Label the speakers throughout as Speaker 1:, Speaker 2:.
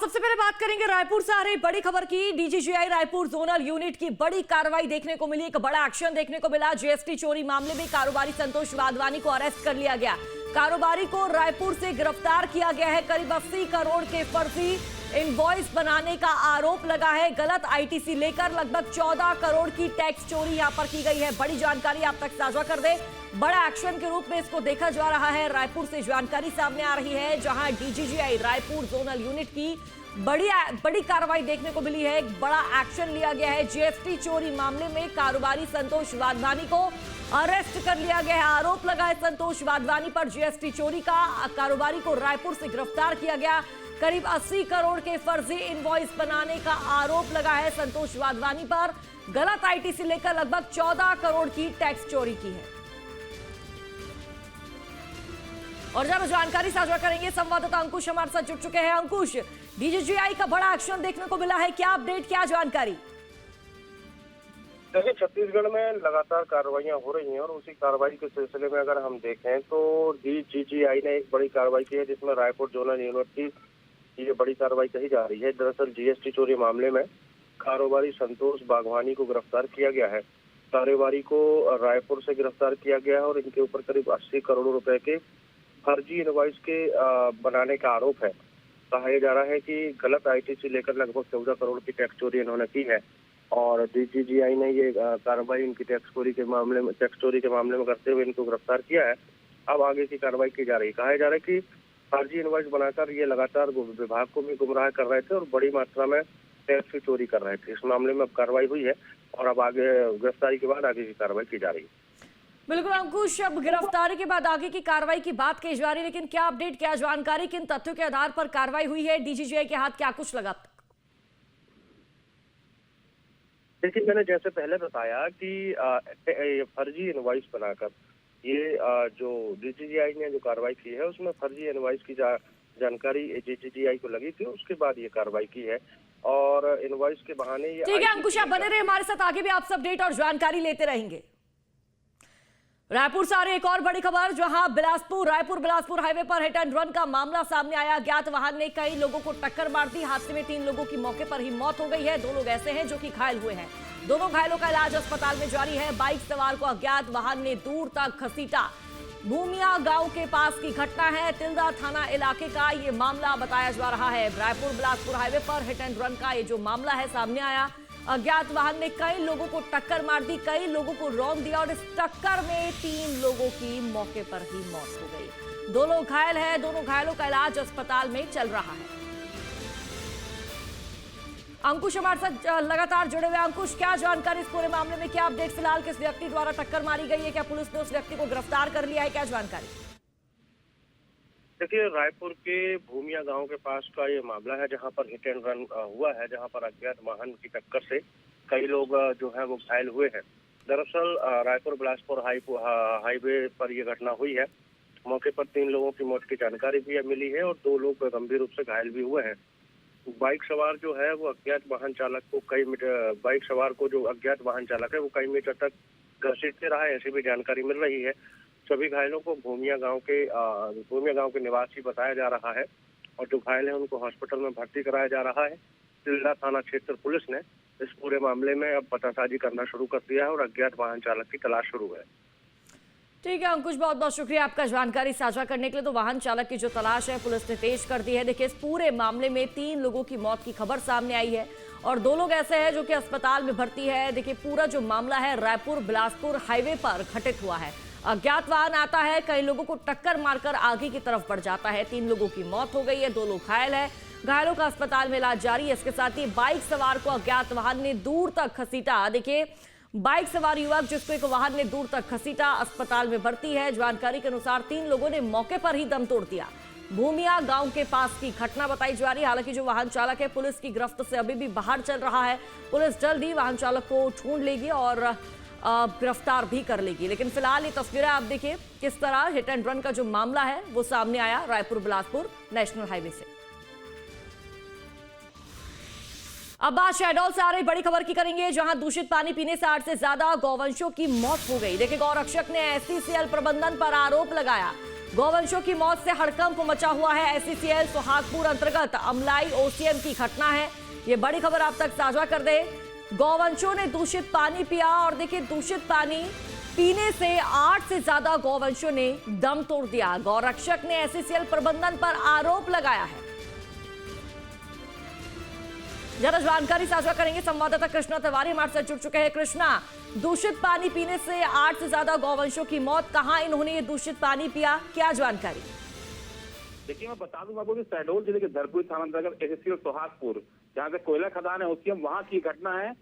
Speaker 1: सबसे पहले बात करेंगे रायपुर से आ रही बड़ी खबर की। डीजीजीआई रायपुर जोनल यूनिट की बड़ी कार्रवाई देखने को मिली, एक बड़ा एक्शन देखने को मिला। जीएसटी चोरी मामले में कारोबारी संतोष वाधवानी को अरेस्ट कर लिया गया। कारोबारी को रायपुर से गिरफ्तार किया गया है। करीब 80 करोड़ के फर्जी इनवॉइस बनाने का आरोप लगा है। गलत आईटीसी लेकर लगभग 14 करोड़ की टैक्स चोरी यहां पर की गई है। बड़ी जानकारी आप तक साझा कर दे। बड़ा एक्शन के रूप में इसको देखा जा रहा है। रायपुर से जानकारी सामने आ रही है, जहां डीजीजीआई रायपुर जोनल यूनिट की बड़ी कार्रवाई देखने को मिली है। एक बड़ा एक्शन लिया गया है। जीएसटी चोरी मामले में कारोबारी संतोष वाधवानी को अरेस्ट कर लिया गया है। आरोप लगा है संतोष वाधवानी पर जीएसटी चोरी का। कारोबारी को रायपुर से गिरफ्तार किया गया। करीब 80 करोड़ के फर्जी इनवॉइस बनाने का आरोप लगा है संतोष वाधवानी पर। गलत आईटीसी लेकर लगभग 14 करोड़ की टैक्स चोरी की है। और ज्यादा जानकारी साझा करेंगे, संवाददाता अंकुश हमारे साथ जुड़ चुके हैं। अंकुश, डीजीजीआई का बड़ा एक्शन देखने को मिला है, क्या अपडेट, क्या जानकारी?
Speaker 2: देखिए, छत्तीसगढ़ में लगातार कार्रवाइयां हो रही हैं और उसी कार्रवाई के सिलसिले में अगर हम देखें तो डीजीजीआई ने एक बड़ी कार्रवाई की है, जिसमें रायपुर जोनल यूनिट की ये बड़ी कार्रवाई कही जा रही है। दरअसल जीएसटी चोरी मामले में कारोबारी संतोष वाधवानी को गिरफ्तार किया गया है। कारोबारी को रायपुर से गिरफ्तार किया गया है और इनके ऊपर करीब 80 करोड़ रुपए के फर्जी इनवॉइस के बनाने का आरोप है। कहा जा रहा है कि गलत आईटीसी लेकर लगभग 14 करोड़ की टैक्स चोरी इन्होंने की है और डीजीजीआई ने ये कार्रवाई इनकी टैक्स चोरी के मामले में करते हुए इनको गिरफ्तार किया है। अब आगे की कार्रवाई की जा रही है। कहा जा रहा है कि फर्जी इनवॉइस बनाकर ये लगातार विभाग को भी गुमराह कर रहे थे और बड़ी मात्रा में टैक्स की चोरी कर रहे थे। इस मामले में अब कार्रवाई हुई है और अब आगे गिरफ्तारी के बाद आगे की कार्रवाई की जा रही है।
Speaker 1: बिल्कुल अंकुश, अब गिरफ्तारी के बाद आगे की कार्रवाई की बात की जा रही है, लेकिन क्या अपडेट, क्या जानकारी, किन तथ्यों के आधार पर कार्रवाई हुई है? डीजीजीआई के हाथ क्या कुछ लगा अब तक?
Speaker 2: देखिए, मैंने जैसे पहले बताया कि फर्जी इनवॉइस बनाकर ये जो डीजीजीआई ने जो कार्रवाई की है उसमें फर्जी इनवॉइस की जानकारी डीजीजीआई को लगी थी, उसके बाद ये कार्रवाई की है और इनवॉइस के बहाने ये।
Speaker 1: ठीक है अंकुश, आप बने रहे हमारे साथ, आगे भी आपसे अपडेट और जानकारी लेते रहेंगे। रायपुर से आ रही एक और बड़ी खबर, जहां रायपुर बिलासपुर हाईवे पर हिट एंड रन का मामला सामने आया। अज्ञात वाहन ने कई लोगों को टक्कर मार दी। हादसे में 3 लोगों की मौके पर ही मौत हो गई है। 2 लोग ऐसे हैं जो कि घायल हुए हैं। दोनों घायलों का इलाज अस्पताल में जारी है। बाइक सवार को अज्ञात वाहन ने दूर तक घसीटा। भूमिया गांव के पास की घटना है। तिल्दा थाना इलाके का ये मामला बताया जा रहा है। रायपुर बिलासपुर हाईवे पर हिट एंड रन का ये जो मामला है सामने आया। अज्ञात वाहन ने कई लोगों को टक्कर मार दी, कई लोगों को रौंद दिया और इस टक्कर में 3 लोगों की मौके पर ही मौत हो गई। 2 लोग घायल हैं। दोनों घायलों का इलाज अस्पताल में चल रहा है। अंकुश हमारे साथ लगातार जुड़े हुए। अंकुश, क्या जानकारी इस पूरे मामले में, क्या अपडेट? फिलहाल किस व्यक्ति द्वारा टक्कर मारी गई है? क्या पुलिस ने उस व्यक्ति को गिरफ्तार कर लिया है? क्या जानकारी?
Speaker 2: देखिए, रायपुर के भूमिया गांव के पास का ये मामला है, जहां पर हिट एंड रन हुआ है, जहां पर अज्ञात वाहन की टक्कर से कई लोग जो है वो घायल हुए हैं। दरअसल रायपुर बिलासपुर हाईवे पर यह घटना हुई है। मौके पर 3 लोगों की मौत की जानकारी भी मिली है और 2 लोग गंभीर रूप से घायल भी हुए हैं। बाइक सवार जो है वो अज्ञात वाहन चालक को कई मीटर तक घसीटते रहा है, ऐसी भी जानकारी मिल रही है। सभी घायलों को भूमिया गांव के निवासी बताया जा रहा है और जो घायल हैं उनको हॉस्पिटल में भर्ती कराया जा रहा है। तिल्दा थाना क्षेत्र पुलिस ने इस पूरे मामले में अब पतासाजी करना शुरू कर दिया है और अज्ञात वाहन चालक की तलाश शुरू है।
Speaker 1: ठीक है अंकुश, बहुत बहुत शुक्रिया आपका जानकारी साझा करने के लिए। तो वाहन चालक की जो तलाश है पुलिस ने तेज कर दी है। देखिए, इस पूरे मामले में 3 लोगों की मौत की खबर सामने आई है और 2 लोग ऐसे हैं जो कि अस्पताल में भर्ती है। देखिए, पूरा जो मामला है रायपुर बिलासपुर हाईवे पर घटित हुआ है। अज्ञात वाहन आता है, कई लोगों को टक्कर मारकर आगे की तरफ बढ़ जाता है। 3 लोगों की मौत हो गई है, 2 लोग घायल है। घायलों का अस्पताल में इलाज जारी है। इसके साथ ही बाइक सवार को अज्ञात वाहन ने दूर तक घसीटा। देखिए, बाइक सवार युवक जिसको एक वाहन ने दूर तक घसीटा, अस्पताल में भर्ती है। जानकारी के अनुसार 3 लोगों ने मौके पर ही दम तोड़ दिया। भूमिया गांव के पास की घटना बताई जा रही है। हालांकि जो वाहन चालक है पुलिस की गिरफ्त से अभी भी बाहर चल रहा है। पुलिस जल्द ही वाहन चालक को ढूंढ लेगी और गिरफ्तार भी कर लेगी। लेकिन फिलहाल ये तस्वीरें आप देखिए किस तरह हिट एंड रन का जो मामला है वो सामने आया रायपुर बिलासपुर नेशनल हाईवे से। अब बात शहडोल से आ रही बड़ी खबर की करेंगे, जहां दूषित पानी पीने से 8 से ज्यादा गौवंशों की मौत हो गई। देखिए, गौरक्षक ने एससीसीएल प्रबंधन पर आरोप लगाया। गौवंशों की मौत से हड़कंप मचा हुआ है। एससीसीएल सुहागपुर अंतर्गत अमलाई ओसीएम की घटना है। ये बड़ी खबर आप तक साझा कर दे। गौवंशों ने दूषित पानी पिया और देखिए दूषित पानी पीने से 8 से ज्यादा गौवंशों ने दम तोड़ दिया। गौरक्षक ने एससीसीएल प्रबंधन पर आरोप लगाया है। जरा जानकारी साझा करेंगे, संवाददाता कृष्णा तिवारी हमारे साथ जुड़ चुके हैं। कृष्णा, दूषित पानी पीने से 8 से ज्यादा गौवंशों की मौत, कहां इन्होंने ये दूषित पानी पिया, क्या जानकारी?
Speaker 3: देखिए, मैं बता दूं आपको कि शहडोल जिले के धरपुर थाना अंतर्गत एससीसीएल सुहागपुर, जहां से कोयला खदान है उसकी वहां की घटना है।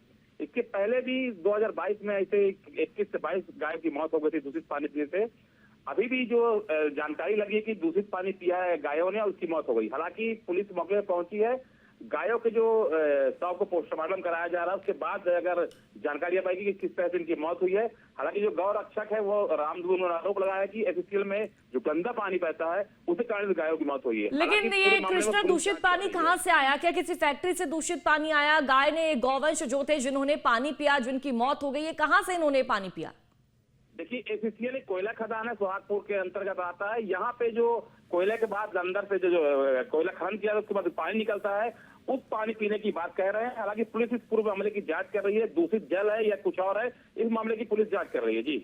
Speaker 3: इसके पहले भी 2022 में ऐसे 21 से 22 गाय की मौत हो गई थी दूषित पानी पीने से। अभी भी जो जानकारी लगी है कि दूषित पानी पिया है गायों ने और उसकी मौत हो गई। हालांकि पुलिस मौके पर पहुंची है, गायों के जो शव को पोस्टमार्टम कराया जा रहा है, उसके बाद अगर जानकारी आ पाएगी कि किस तरह से इनकी मौत हुई है। हालांकि जो गौ रक्षक है वो रामदून ने आरोप लगाया कि एससीसीएल में जो गंदा पानी बहता है उसके कारण गायों की मौत हुई है।
Speaker 1: लेकिन ये कृष्णा, दूषित पानी कहां से आया? क्या किसी फैक्ट्री से दूषित पानी आया? गाय ने, गौवंश जो थे जिन्होंने पानी पिया, जिनकी मौत हो गई है, कहां से इन्होंने पानी पिया?
Speaker 3: देखिए, एससीसीएल एक कोयला खदान है, सुहागपुर के अंतर्गत आता है। यहाँ पे जो कोयले के बाद अंदर से जो कोयला खनन किया उसके बाद पानी निकलता है, उस पानी पीने की बात कह रहे हैं। हालांकि पुलिस इस पूरे मामले की जांच कर रही है, दूषित जल है या कुछ और है, इस मामले की पुलिस जांच कर रही है। जी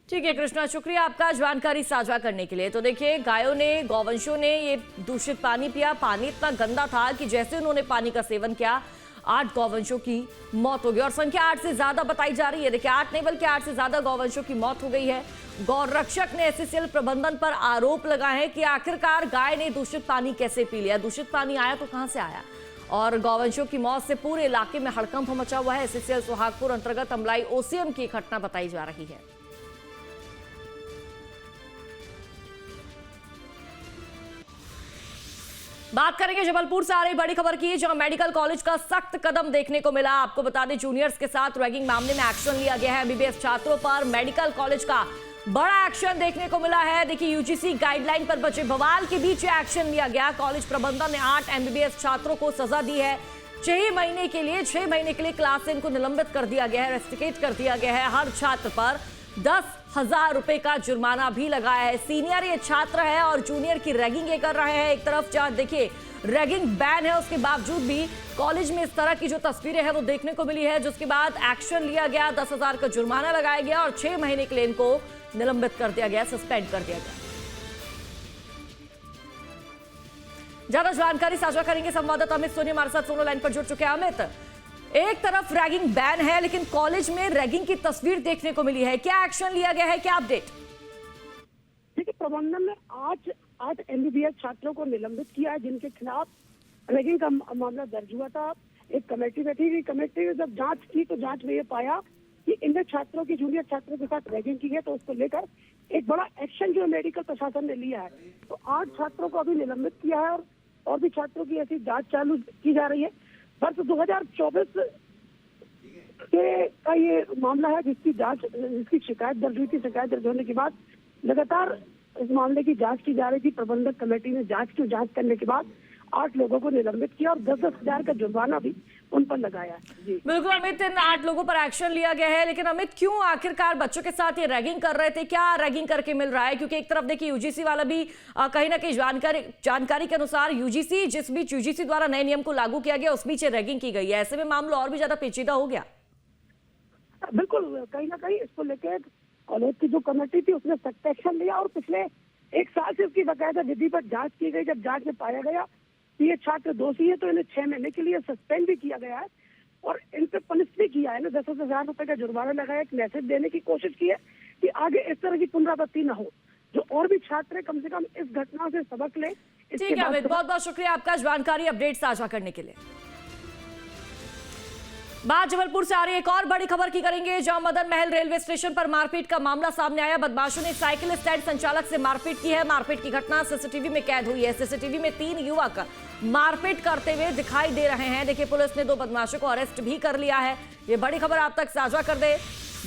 Speaker 1: ठीक है कृष्णा, शुक्रिया आपका जानकारी साझा करने के लिए। तो देखिए, गायों ने, गौवंशों ने ये दूषित पानी पिया। पानी इतना गंदा था कि जैसे उन्होंने पानी का सेवन किया, 8 गौवंशों की मौत हो गई और संख्या 8 से ज्यादा बताई जा रही है। देखिए, 8 नहीं बल्कि 8 से ज्यादा गौवंशों की मौत हो गई है। गौरक्षक ने एससीसीएल प्रबंधन पर आरोप लगाए हैं कि आखिरकार गाय ने दूषित पानी कैसे पी लिया, दूषित पानी आया तो कहां से आया। और गौवंशों की मौत से पूरे इलाके में हड़कंप मचा हुआ है। एससीसीएल सुहागपुर अंतर्गत अमलाई ओसीएम की घटना बताई जा रही है। बात करेंगे जबलपुर से आ रही बड़ी खबर की, जहां मेडिकल कॉलेज का सख्त कदम देखने को मिला। आपको बता दें, जूनियर्स के साथ रैगिंग मामले में एक्शन लिया गया है। एमबीबीएस छात्रों पर मेडिकल कॉलेज का बड़ा एक्शन देखने को मिला है। देखिए, यूजीसी गाइडलाइन पर बचे बवाल के बीच एक्शन लिया गया। कॉलेज प्रबंधन ने 8 एमबीबीएस छात्रों को सजा दी है। 6 महीने के लिए क्लास से इनको निलंबित कर दिया गया है, रेस्ट्रिकेट कर दिया गया है। हर छात्र पर 10,000 रुपए का जुर्माना भी लगाया है। सीनियर ये छात्र है और जूनियर की रैगिंग ये कर रहे हैं। एक तरफ जहां देखिए रैगिंग बैन है, उसके बावजूद भी कॉलेज में इस तरह की जो तस्वीरें हैं वो देखने को मिली है, जिसके बाद एक्शन लिया गया। 10,000 का जुर्माना लगाया गया और 6 महीने के लिए इनको निलंबित कर दिया गया, सस्पेंड कर दिया गया। ज्यादा जानकारी साझा करेंगे संवाददाता अमित सोनी हमारे साथ फोन लाइन पर जुड़ चुके हैं। अमित, एक तरफ रैगिंग बैन है लेकिन कॉलेज में रैगिंग की तस्वीर देखने को मिली है, क्या एक्शन लिया गया है, क्या अपडेट?
Speaker 4: देखिए, प्रबंधन ने 8 एमबीबीएस छात्रों को निलंबित किया है, जिनके खिलाफ रैगिंग का मामला दर्ज हुआ था। एक कमेटी बैठी थी, कमेटी ने जब जांच की तो जांच में ये पाया कि इन छात्रों की, जूनियर छात्रों के साथ रैगिंग की है, तो उसको लेकर एक बड़ा एक्शन जो मेडिकल प्रशासन ने लिया है। तो 8 छात्रों को अभी निलंबित किया है और भी छात्रों की ऐसी जांच चालू की जा रही है। वर्ष 2024 का ये मामला है जिसकी शिकायत दर्ज हुई थी। शिकायत दर्ज होने के बाद लगातार इस मामले की जांच की जा रही थी। प्रबंधक कमेटी ने जांच करने के बाद 8 लोगों को निलंबित किया और 10-10 हजार का जुर्माना भी उन पर लगाया है। जी
Speaker 1: बिल्कुल अमित, इन 8 लोगों पर एक्शन लिया गया है, लेकिन अमित क्यों आखिरकार बच्चों के साथ ये रैगिंग कर रहे थे? क्या रैगिंग करके मिल रहा है? क्योंकि एक तरफ देखिए यूजीसी वाला भी कहीं ना कहीं जानकारी के अनुसार जिस बीच यूजीसी द्वारा नए नियम को लागू किया गया उस बीच रैगिंग की गई है। ऐसे में मामला और भी ज्यादा पेचीदा हो गया।
Speaker 4: बिल्कुल, कहीं ना कहीं इसको लेकर कॉलेज की जो कमेटी थी उसने सख्त एक्शन लिया और पिछले 1 साल से इसकी बाकायदा विधि पर जांच की गई। जब जांच में पाया गया ये छात्र दोषी है तो इन्हें 6 महीने के लिए सस्पेंड भी किया गया है और इन पे पनिश भी किया है ना। 10,000 रुपए का जुर्माना लगाया। एक मैसेज देने की कोशिश की है कि आगे इस तरह की पुनरावृत्ति न हो, जो और भी छात्र है कम से कम इस घटना से सबक ले।
Speaker 1: ठीक है अमित, बहुत बहुत शुक्रिया आपका जानकारी अपडेट साझा करने के लिए। बात जबलपुर से आ रही एक और बड़ी खबर की करेंगे, जहां मदन महल रेलवे स्टेशन पर मारपीट का मामला सामने आया। बदमाशों ने साइकिल स्टैंड संचालक से मारपीट की है। मारपीट की घटना सीसीटीवी में कैद हुई है। सीसीटीवी में 3 युवक मारपीट करते हुए दिखाई दे रहे हैं। देखिए, पुलिस ने 2 बदमाशों को अरेस्ट भी कर लिया है। ये बड़ी खबर आप तक साझा कर दे।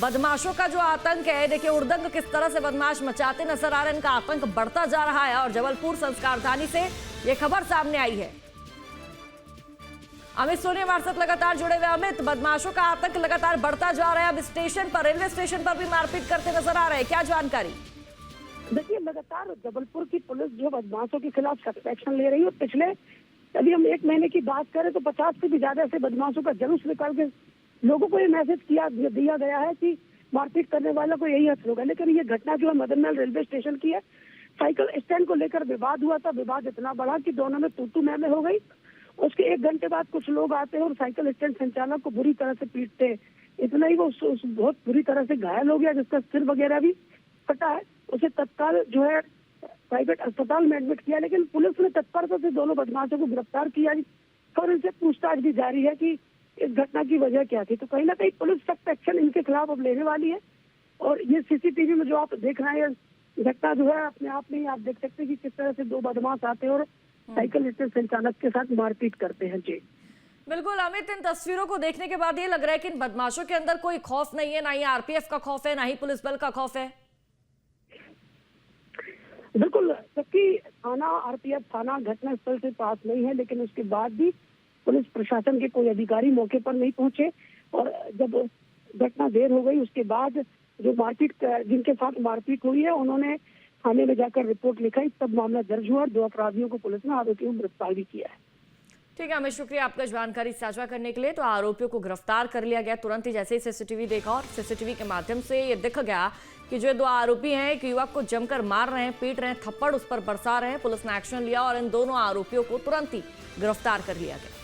Speaker 1: बदमाशों का जो आतंक है, देखिए उड़दंग किस तरह से बदमाश मचाते नजर आ रहे हैं, इनका आतंक बढ़ता जा रहा है। और जबलपुर संस्कारधानी से ये खबर सामने आई है। अमित सोनी हमारे साथ लगातार जुड़े हुए। अमित, बदमाशों का आतंक लगातार बढ़ता जा रहा है। अब स्टेशन पर, रेलवे स्टेशन पर भी मारपीट करते नजर आ रहे हैं, क्या जानकारी?
Speaker 4: देखिए, लगातार जबलपुर की पुलिस जो बदमाशों के खिलाफ सख्त एक्शन ले रही है, और पिछले अभी हम 1 महीने की बात करें तो 50 से भी ज्यादा ऐसे बदमाशों का जुलूस निकाल के लोगों को ये मैसेज दिया गया है कि मारपीट करने वाला को यही असर होगा। लेकिन ये घटना जो है मदनमहल रेलवे स्टेशन की है। साइकिल स्टैंड को लेकर विवाद हुआ था। विवाद इतना बड़ा कि दोनों में तू-तू मैं हो गई। उसके 1 घंटे बाद कुछ लोग आते हैं और साइकिल स्टैंड संचालक को बुरी तरह से पीटते हैं। इतना ही वो बहुत बुरी तरह से घायल हो गया, जिसका सिर वगैरह भी फटा है। उसे तत्काल जो है प्राइवेट अस्पताल में एडमिट किया, लेकिन पुलिस ने तत्परता से दोनों बदमाशों को गिरफ्तार किया और इनसे पूछताछ भी जारी है कि इस घटना की वजह क्या थी। तो कहीं ना कहीं पुलिस सख्त एक्शन इनके खिलाफ अब लेने वाली है। और ये सीसीटीवी में जो आप देख रहे हैं घटना जो है, अपने आप में ही आप देख सकते हैं कि किस तरह से 2 बदमाश आते हैं और साइकिल स्टैंड संचालक के साथ मारपीट करते हैं। जी
Speaker 1: बिल्कुल अमित, इन तस्वीरों को देखने के बाद ये लग रहा है कि इन बदमाशों के अंदर कोई खौफ नहीं है, ना ही आरपीएफ का खौफ है, ना ही पुलिस बल का खौफ है।
Speaker 4: बिल्कुल, जबकि थाना आरपीएफ थाना घटनास्थल से पास नहीं है, लेकिन उसके बाद भी पुलिस प्रशासन के कोई अधिकारी मौके पर नहीं पहुंचे। और जब घटना देर हो गई उसके बाद जो जिनके साथ मारपीट हुई है उन्होंने थाने में जाकर रिपोर्ट लिखाई, तब मामला दर्ज हुआ और 2 अपराधियों को पुलिस ने आरोपियों को गिरफ्तार भी किया है।
Speaker 1: ठीक है अमित, शुक्रिया आपका जानकारी साझा करने के लिए। तो आरोपियों को गिरफ्तार कर लिया गया तुरंत ही जैसे ही सीसीटीवी देखा, और सीसीटीवी के माध्यम से ये दिख गया कि जो 2 आरोपी हैं एक युवक को जमकर मार रहे हैं, पीट रहे हैं, थप्पड़ उस पर बरसा रहे हैं। पुलिस ने एक्शन लिया और इन दोनों आरोपियों को तुरंत ही गिरफ्तार कर लिया गया।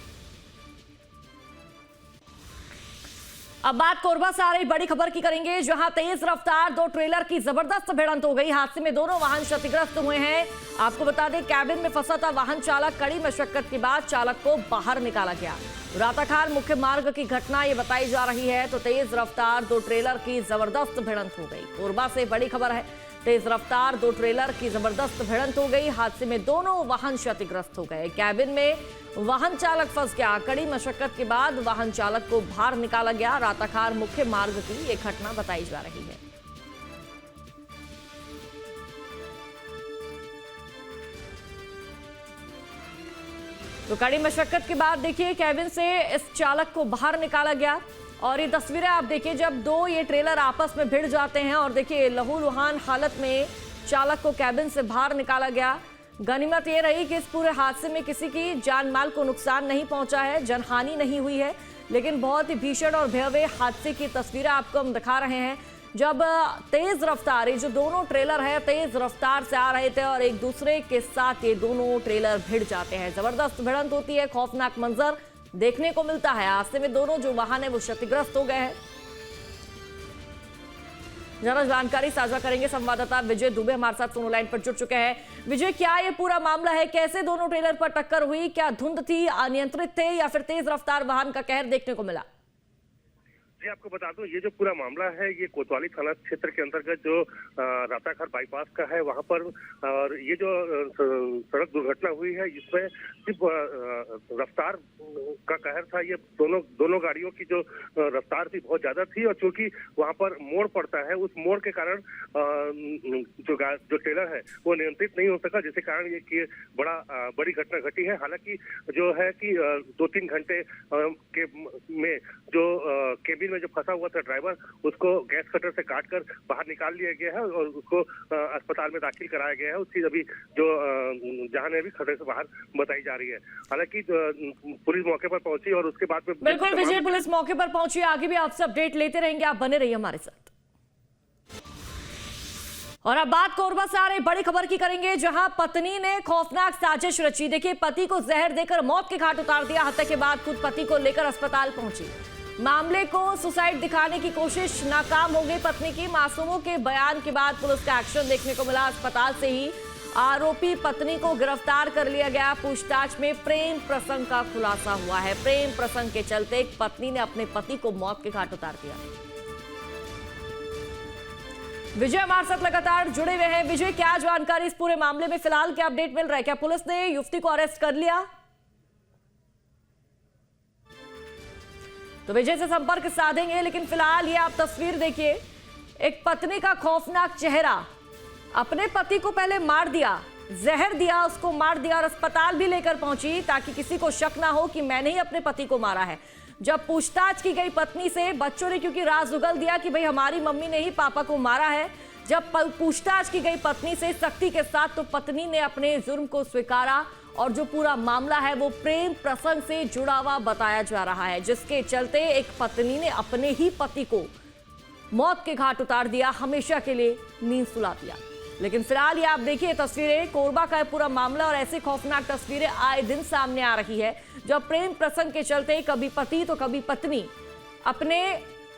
Speaker 1: अब बात कोरबा से आ रही बड़ी खबर की करेंगे, जहां तेज रफ्तार 2 ट्रेलर की जबरदस्त भिड़ंत हो गई। हादसे में दोनों वाहन क्षतिग्रस्त हुए हैं। आपको बता दें, कैबिन में फंसा था वाहन चालक। कड़ी मशक्कत के बाद चालक को बाहर निकाला गया। राताखार मुख्य मार्ग की घटना ये बताई जा रही है। तो तेज रफ्तार 2 ट्रेलर की जबरदस्त भिड़ंत हो गई। कोरबा से बड़ी खबर है, तेज रफ्तार 2 ट्रेलर की जबरदस्त भिड़ंत हो गई। हादसे में दोनों वाहन क्षतिग्रस्त हो गए। कैबिन में वाहन चालक फंस गया। कड़ी मशक्कत के बाद वाहन चालक को बाहर निकाला गया। राताखार मुख्य मार्ग की ये घटना बताई जा रही है। तो कड़ी मशक्कत के बाद देखिए कैबिन से इस चालक को बाहर निकाला गया। और ये तस्वीरें आप देखिए जब 2 ये ट्रेलर आपस में भिड़ जाते हैं, और देखिए लहूलुहान हालत में चालक को कैबिन से बाहर निकाला गया। गनीमत ये रही कि इस पूरे हादसे में किसी की जान माल को नुकसान नहीं पहुंचा है, जनहानि नहीं हुई है। लेकिन बहुत ही भीषण और भयावह हादसे की तस्वीरें आपको हम दिखा रहे हैं, जब तेज रफ्तार, ये जो दोनों ट्रेलर है तेज रफ्तार से आ रहे थे और एक दूसरे के साथ ये दोनों ट्रेलर भिड़ जाते हैं। जबरदस्त भिड़ंत होती है, खौफनाक मंजर देखने को मिलता है। हादसे में दोनों जो वाहन है वो क्षतिग्रस्त हो गए हैं। ज्यादा जानकारी साझा करेंगे संवाददाता विजय दुबे हमारे साथ फोन लाइन पर जुड़ चुके हैं। विजय, क्या ये पूरा मामला है, कैसे दोनों ट्रेलर पर टक्कर हुई, क्या धुंध थी, अनियंत्रित थे, या फिर तेज रफ्तार वाहन का कहर देखने को मिला?
Speaker 2: जी आपको बता दूं, ये जो पूरा मामला है ये कोतवाली थाना क्षेत्र के अंतर्गत जो राताखार बाईपास का है वहां पर। और ये जो सड़क दुर्घटना हुई है इसमें सिर्फ रफ्तार का कहर था। ये दोनों गाड़ियों की जो रफ्तार थी बहुत ज्यादा थी, और चूंकि वहां पर मोड़ पड़ता है, उस मोड़ के कारण जो ट्रेलर है वो नियंत्रित नहीं हो सका, जिसके कारण ये बड़ी घटना घटी है। हालांकि जो है कि 2-3 घंटे में जो केबिन में जो फंसा हुआ था ड्राइवर, उसको गैस कटर से काटकर बाहर निकाल लिया गया है और उसको अस्पताल में दाखिल कराया गया है। उसकी अभी जो जान है अभी खतरे से बाहर बताई जा रही है। हालांकि पुलिस मौके पर पहुंची और उसके बाद में
Speaker 1: बिल्कुल विजय, पुलिस मौके पर पहुंची। आगे भी आपसे अपडेट लेते रहेंगे, आप बने रहिए हमारे साथ। और अब बात कोरबा से आ रही बड़ी खबर की करेंगे, जहां पत्नी ने खौफनाक साजिश रची। देखिए, पति को जहर देकर मौत के घाट उतार दिया। हत्या के बाद खुद पति को लेकर अस्पताल पहुंची। मामले को सुसाइड दिखाने की कोशिश नाकाम हो गई पत्नी की। मासूमों के बयान के बाद पुलिस का एक्शन देखने को मिला। अस्पताल से ही आरोपी पत्नी को गिरफ्तार कर लिया गया। पूछताछ में प्रेम प्रसंग का खुलासा हुआ है। प्रेम प्रसंग के चलते एक पत्नी ने अपने पति को मौत के घाट उतार दिया। विजय हमारे साथ लगातार जुड़े हुए हैं। विजय, क्या जानकारी इस पूरे मामले में फिलहाल क्या अपडेट मिल रहा है? क्या पुलिस ने युवती को अरेस्ट कर लिया? तो विजय से संपर्क साधेंगे, लेकिन फिलहाल ये आप तस्वीर देखिए, एक पत्नी का खौफनाक चेहरा। अपने पति को पहले मार दिया, जहर दिया, उसको मार दिया और अस्पताल भी लेकर पहुंची ताकि किसी को शक ना हो कि मैंने ही अपने पति को मारा है। जब पूछताछ की गई पत्नी से, बच्चों ने क्योंकि राज उगल दिया कि भाई हमारी मम्मी ने ही पापा को मारा है, जब पूछताछ की गई पत्नी से सख्ती के साथ, तो पत्नी ने अपने जुर्म को स्वीकारा और जो पूरा मामला है वो प्रेम प्रसंग से जुड़ा हुआ बताया जा रहा है, जिसके चलते एक पत्नी ने अपने ही पति को मौत के घाट उतार दिया, हमेशा के लिए नींद सुला दिया। लेकिन फिलहाल ये आप देखिए तस्वीरें, कोरबा का पूरा मामला और ऐसी खौफनाक तस्वीरें आए दिन सामने आ रही है, जब प्रेम प्रसंग के चलते कभी पति तो कभी पत्नी अपने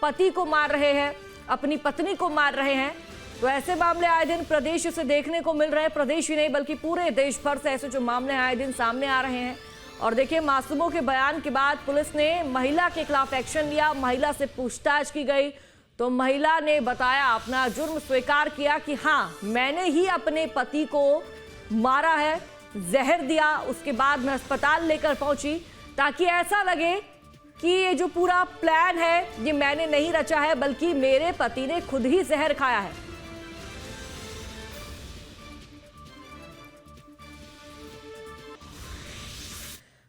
Speaker 1: पति को मार रहे हैं, अपनी पत्नी को मार रहे हैं। तो ऐसे मामले आए दिन प्रदेश से देखने को मिल रहे हैं। प्रदेश ही नहीं बल्कि पूरे देश भर से ऐसे जो मामले आए दिन सामने आ रहे हैं। और देखिए, मासूमों के बयान के बाद पुलिस ने महिला के खिलाफ एक्शन लिया, महिला से पूछताछ की गई, तो महिला ने बताया, अपना जुर्म स्वीकार किया कि हाँ, मैंने ही अपने पति को मारा है, जहर दिया, उसके बाद मैं अस्पताल लेकर पहुंची ताकि ऐसा लगे कि ये जो पूरा प्लान है ये मैंने नहीं रचा है, बल्कि मेरे पति ने खुद ही जहर खाया है।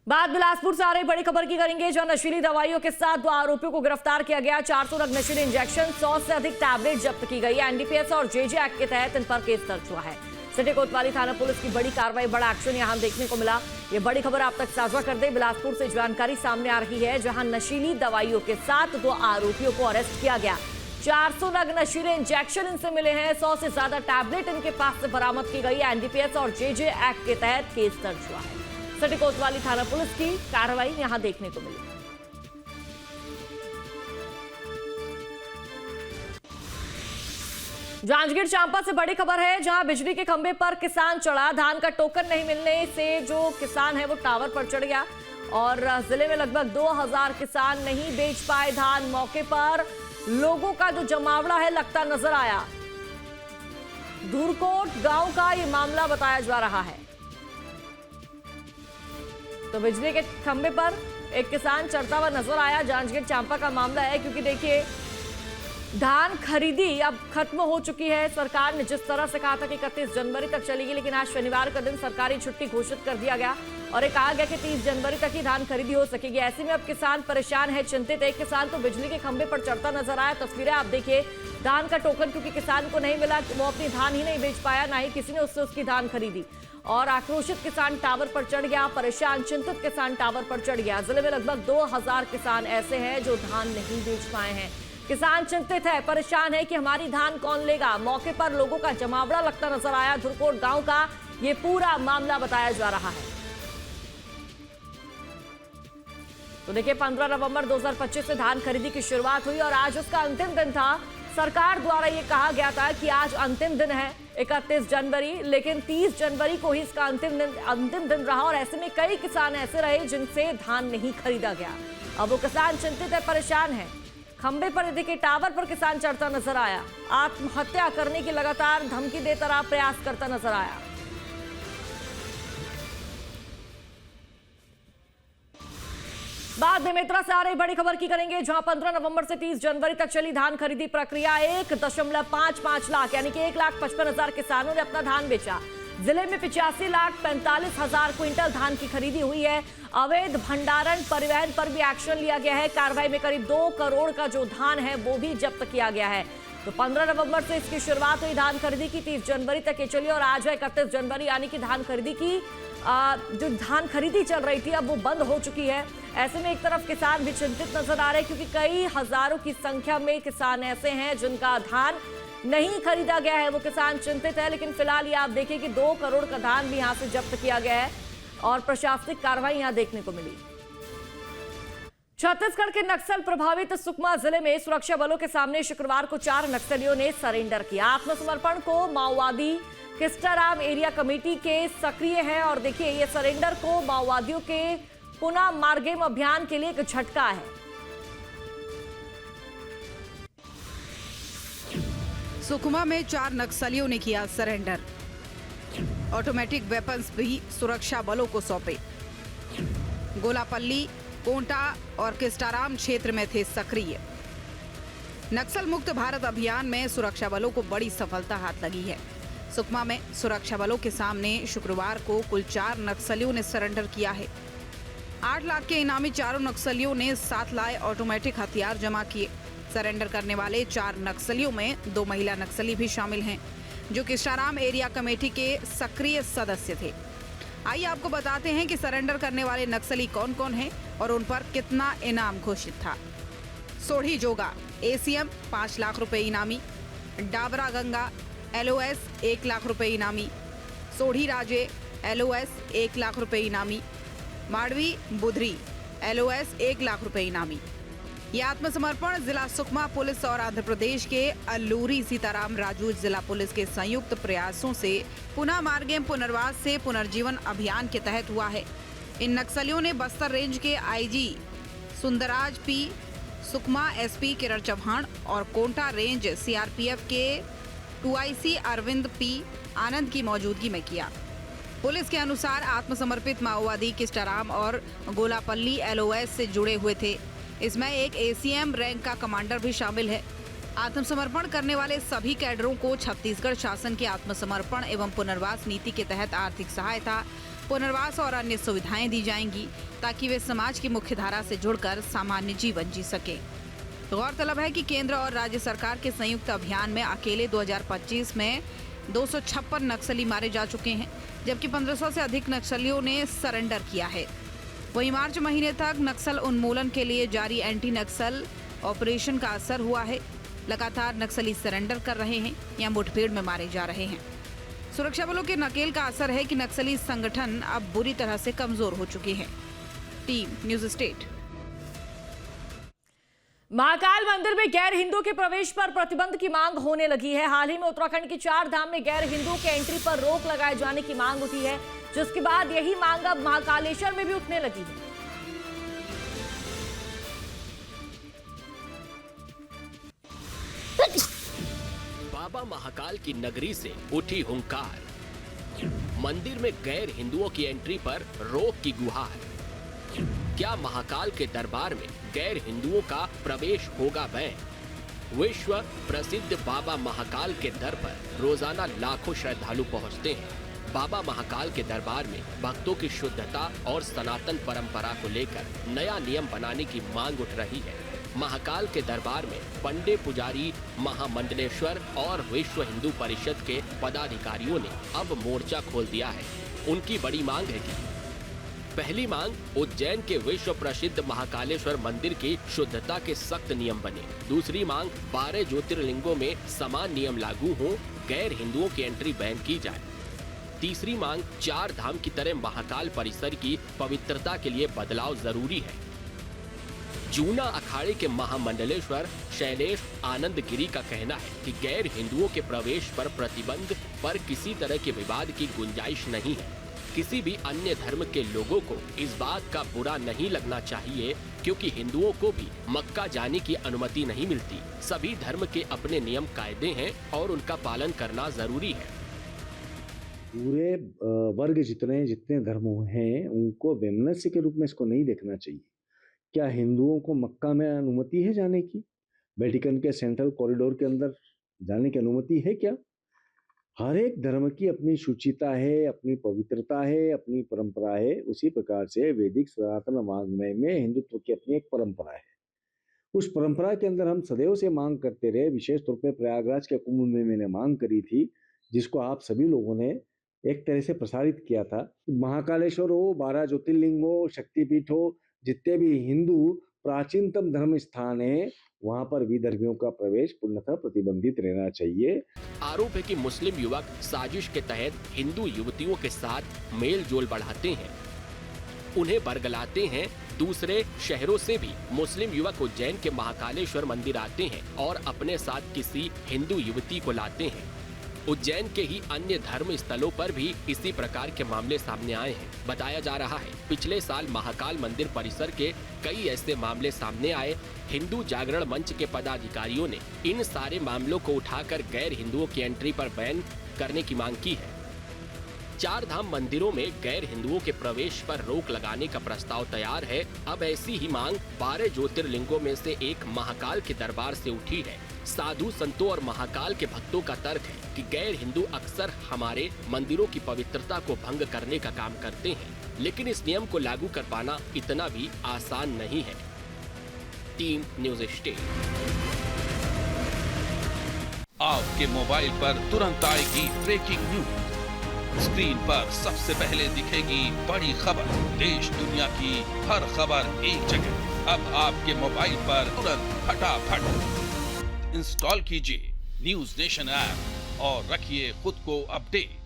Speaker 1: बात बिलासपुर से आ रही बड़ी खबर की करेंगे, जहां नशीली दवाइयों के साथ 2 आरोपियों को गिरफ्तार किया गया। 400 नग नशीले इंजेक्शन, 100 से अधिक टैबलेट जब्त की गई। एनडीपीएस और जेजे एक्ट के तहत इन पर केस दर्ज हुआ है। सिटी कोतवाली थाना पुलिस की बड़ी कार्रवाई, बड़ा एक्शन यहां देखने को मिला। ये बड़ी खबर आप तक साझा कर दे। बिलासपुर से जानकारी सामने आ रही है, जहां नशीली दवाइयों के साथ 2 आरोपियों को अरेस्ट किया गया। 400 नग नशीले इंजेक्शन इनसे मिले हैं, 100 से ज्यादा टैबलेट इनके पास से बरामद की गई। एनडीपीएस और जेजे एक्ट के तहत केस दर्ज हुआ है। सिटी कोतवाली थाना पुलिस की कार्रवाई यहां देखने को मिली। जांजगीर चांपा से बड़ी खबर है, जहां बिजली के खंभे पर किसान चढ़ा। धान का टोकन नहीं मिलने से जो किसान है वो टावर पर चढ़ गया और जिले में लगभग 2000 किसान नहीं बेच पाए धान। मौके पर लोगों का जो जमावड़ा है लगता नजर आया। धुरकोट गांव का ये मामला बताया जा रहा है। तो बिजली के खंभे पर एक किसान चढ़ता हुआ नजर आया। जांजगीर चांपा का मामला है, क्योंकि देखिए, धान खरीदी अब खत्म हो चुकी है। सरकार ने जिस तरह से कहा था कि 31 जनवरी तक चलेगी, लेकिन आज शनिवार का दिन सरकारी छुट्टी घोषित कर दिया गया और ये कहा गया कि 30 जनवरी तक ही धान खरीदी हो सकेगी। ऐसे में अब किसान परेशान है, चिंतित है। एक किसान तो बिजली के खंभे पर चढ़ता नजर आया। तस्वीरें आप देखिए, धान का टोकन क्योंकि किसान को नहीं मिला, वो अपनी धान ही नहीं बेच पाया, ना ही किसी ने उससे उसकी धान खरीदी और आक्रोशित किसान टावर पर चढ़ गया। परेशान चिंतित किसान टावर पर चढ़ गया। जिले में लगभग 2000 किसान ऐसे हैं जो धान नहीं बेच पाए हैं। किसान चिंतित है, परेशान है कि हमारी धान कौन लेगा। मौके पर लोगों का जमावड़ा लगता नजर आया। धुरकोट गांव का ये पूरा मामला बताया जा रहा है। तो देखिए, 15 नवंबर 2025 से धान खरीदी की शुरुआत हुई और आज उसका अंतिम दिन था। सरकार द्वारा ये कहा गया था कि आज अंतिम दिन है 31 जनवरी, लेकिन 30 जनवरी को ही इसका अंतिम दिन रहा और ऐसे में कई किसान ऐसे रहे जिनसे धान नहीं खरीदा गया। अब वो किसान चिंतित है, परेशान है। खंबे पर देखिए, टावर पर किसान चढ़ता नजर आया। आत्महत्या करने की लगातार धमकी देता रहा, प्रयास करता नजर आया। बाद में मेत्रा से आ रही बड़ी खबर की करेंगे, जहां 15 नवंबर से 30 जनवरी तक चली धान खरीदी प्रक्रिया। 1.55 लाख यानी कि 1,55,000 किसानों ने अपना धान बेचा। जिले में 85,45,000 क्विंटल धान की खरीदी हुई है। अवैध भंडारण परिवहन पर भी एक्शन लिया गया है। कार्रवाई में करीब 2 करोड़ का जो धान है वो भी जब्त किया गया है। तो 15 नवंबर से इसकी शुरुआत हुई धान खरीदी की, 30 जनवरी तक ये चली और आज है 31 जनवरी, यानी कि धान खरीदी की जो धान खरीदी चल रही थी अब वो बंद हो चुकी है। ऐसे में एक तरफ किसान भी चिंतित नजर आ रहे हैं, क्योंकि कई हजारों की संख्या में किसान ऐसे हैं जिनका धान नहीं खरीदा गया है। वो किसान चिंतित है, लेकिन फिलहाल ये आप देखिए कि 2 करोड़ का धान भी यहाँ से जब्त किया गया है और प्रशासनिक कार्रवाई यहाँ देखने को मिली। छत्तीसगढ़ के नक्सल प्रभावित सुकमा जिले में सुरक्षा बलों के सामने शुक्रवार को 4 नक्सलियों ने सरेंडर किया। आत्मसमर्पण को माओवादी किस्टाराम एरिया कमेटी के सक्रिय हैं और देखिए, ये सरेंडर को माओवादियों के पुनः मार्गेम अभियान के लिए एक झटका है।
Speaker 5: सुकमा में 4 नक्सलियों ने किया सरेंडर। ऑटोमेटिक वेपन्स भी सुरक्षा बलों को सौंपे। गोलापल्ली, कोंटा और किस्टाराम क्षेत्र में थे सक्रिय। नक्सल मुक्त भारत अभियान में सुरक्षा बलों को बड़ी सफलता हाथ लगी है। सुकमा में सुरक्षा बलों के सामने शुक्रवार को कुल 4 नक्सलियों ने सरेंडर किया है। 8 लाख के इनामी चारों नक्सलियों ने 7 लाए ऑटोमेटिक हथियार जमा किए। सरेंडर करने वाले 4 नक्सलियों में 2 महिला नक्सली भी शामिल हैं, जो किस्टाराम एरिया कमेटी के सक्रिय सदस्य थे। आइए आपको बताते हैं कि सरेंडर करने वाले नक्सली कौन कौन हैं और उन पर कितना इनाम घोषित था। सोढ़ी जोगा ACM 5 लाख रुपए इनामी, डाबरा गंगा LOS 1 लाख रुपए इनामी, सोढ़ी राजे LOS 1 लाख रुपए इनामी, माड़वी बुधरी LOS 1 लाख रुपए इनामी। ये आत्मसमर्पण जिला सुकमा पुलिस और आंध्र प्रदेश के अल्लूरी सीताराम राजू जिला पुलिस के संयुक्त प्रयासों से पुनः मार्गेम पुनर्वास से पुनर्जीवन अभियान के तहत हुआ है। इन नक्सलियों ने बस्तर रेंज के IG Sundarraj P, Sukma SP किरण चौहान और कोंटा रेंज CRPF के 2IC अरविंद P आनंद की मौजूदगी में किया। पुलिस के अनुसार आत्मसमर्पित माओवादी किस्टाराम और गोलापल्ली LOS से जुड़े हुए थे। इसमें एक ACM रैंक का कमांडर भी शामिल है। आत्मसमर्पण करने वाले सभी कैडरों को छत्तीसगढ़ शासन के आत्मसमर्पण एवं पुनर्वास नीति के तहत आर्थिक सहायता, पुनर्वास और अन्य सुविधाएं दी जाएंगी ताकि वे समाज की मुख्य धारा से जुड़कर सामान्य जीवन जी सके। गौरतलब है कि केंद्र और राज्य सरकार के संयुक्त अभियान में अकेले 2025 में 256 नक्सली मारे जा चुके हैं, जबकि 1500 से अधिक नक्सलियों ने सरेंडर किया है। वहीं मार्च महीने तक नक्सल उन्मूलन के लिए जारी एंटी नक्सल ऑपरेशन का असर हुआ है। लगातार नक्सली सरेंडर कर रहे हैं या मुठभेड़ में मारे जा रहे हैं। सुरक्षा बलों के नकेल का असर है कि नक्सली संगठन अब बुरी तरह से कमजोर हो चुके हैं। Team news state.
Speaker 1: महाकाल मंदिर में गैर हिंदू के प्रवेश पर प्रतिबंध की मांग होने लगी है। हाल ही में उत्तराखंड के 4 धाम में गैर हिंदू के एंट्री पर रोक लगाए जाने की मांग उठी है, जिसके बाद यही मांग अब महाकालेश्वर में भी उठने लगी है।
Speaker 6: बाबा महाकाल की नगरी से उठी हुंकार। मंदिर में गैर हिंदुओं की एंट्री पर रोक की गुहार। क्या महाकाल के दरबार में गैर हिंदुओं का प्रवेश होगा बैन? विश्व प्रसिद्ध बाबा महाकाल के दर पर रोजाना लाखों श्रद्धालु पहुंचते हैं। बाबा महाकाल के दरबार में भक्तों की शुद्धता और सनातन परंपरा को लेकर नया नियम बनाने की मांग उठ रही है। महाकाल के दरबार में पंडे पुजारी, महामंडलेश्वर और विश्व हिंदू परिषद के पदाधिकारियों ने अब मोर्चा खोल दिया है। उनकी बड़ी मांग है कि पहली मांग, उज्जैन के विश्व प्रसिद्ध महाकालेश्वर मंदिर की शुद्धता के सख्त नियम बने। दूसरी मांग, 12 ज्योतिर्लिंगों में समान नियम लागू हो, गैर हिंदुओं की एंट्री बैन की जाए। तीसरी मांग, 4 धाम की तरह महाकाल परिसर की पवित्रता के लिए बदलाव जरूरी है। जूना अखाड़े के महामंडलेश्वर शैलेश आनंद गिरी का कहना है कि गैर हिंदुओं के प्रवेश पर प्रतिबंध पर किसी तरह के विवाद की गुंजाइश नहीं है। किसी भी अन्य धर्म के लोगों को इस बात का बुरा नहीं लगना चाहिए, क्योंकि हिंदुओं को भी मक्का जाने की अनुमति नहीं मिलती। सभी धर्म के अपने नियम कायदे हैं और उनका पालन करना जरूरी है।
Speaker 7: पूरे वर्ग जितने धर्म हैं उनको वैमनस्य के रूप में इसको नहीं देखना चाहिए। क्या हिंदुओं को मक्का में अनुमति है जाने की? वेटिकन के सेंट्रल कॉरिडोर के अंदर जाने की अनुमति है क्या? हर एक धर्म की अपनी शुचिता है, अपनी पवित्रता है, अपनी परंपरा है। उसी प्रकार से वैदिक सनातन वाङ्मय में हिंदुत्व की अपनी एक परंपरा है। उस परंपरा के अंदर हम सदैव से मांग करते रहे। विशेष तौर पे प्रयागराज के कुंभ में मैंने मांग करी थी, जिसको आप सभी लोगों ने एक तरह से प्रसारित किया था। महाकालेश्वर हो, 12 ज्योतिर्लिंग हो, शक्तिपीठ हो, जितने भी हिंदू प्राचीनतम धर्म स्थान है, वहां पर विधर्मियों का प्रवेश पूर्णतः प्रतिबंधित रहना चाहिए।
Speaker 6: आरोप है कि मुस्लिम युवक साजिश के तहत हिंदू युवतियों के साथ मेल जोल बढ़ाते हैं, उन्हें बरगलाते हैं। दूसरे शहरों से भी मुस्लिम युवक उज्जैन के महाकालेश्वर मंदिर आते हैं और अपने साथ किसी हिंदू युवती को लाते हैं। उज्जैन के ही अन्य धर्म स्थलों पर भी इसी प्रकार के मामले सामने आए हैं। बताया जा रहा है पिछले साल महाकाल मंदिर परिसर के कई ऐसे मामले सामने आए। हिंदू जागरण मंच के पदाधिकारियों ने इन सारे मामलों को उठाकर गैर हिंदुओं की एंट्री पर बैन करने की मांग की है। 4 धाम मंदिरों में गैर हिंदुओं के प्रवेश पर रोक लगाने का प्रस्ताव तैयार है। अब ऐसी ही मांग 12 ज्योतिर्लिंगों में से एक महाकाल के दरबार से उठी है। साधु संतों और महाकाल के भक्तों का तर्क है कि गैर हिंदू अक्सर हमारे मंदिरों की पवित्रता को भंग करने का काम करते हैं, लेकिन इस नियम को लागू कर पाना इतना भी आसान नहीं है। Team news state.
Speaker 8: आपके मोबाइल पर तुरंत आएगी ब्रेकिंग न्यूज। स्क्रीन पर सबसे पहले दिखेगी बड़ी खबर। देश दुनिया की हर खबर एक जगह। अब आपके मोबाइल पर तुरंत फटाफट इंस्टॉल कीजिए न्यूज नेशन ऐप और रखिए खुद को अपडेट।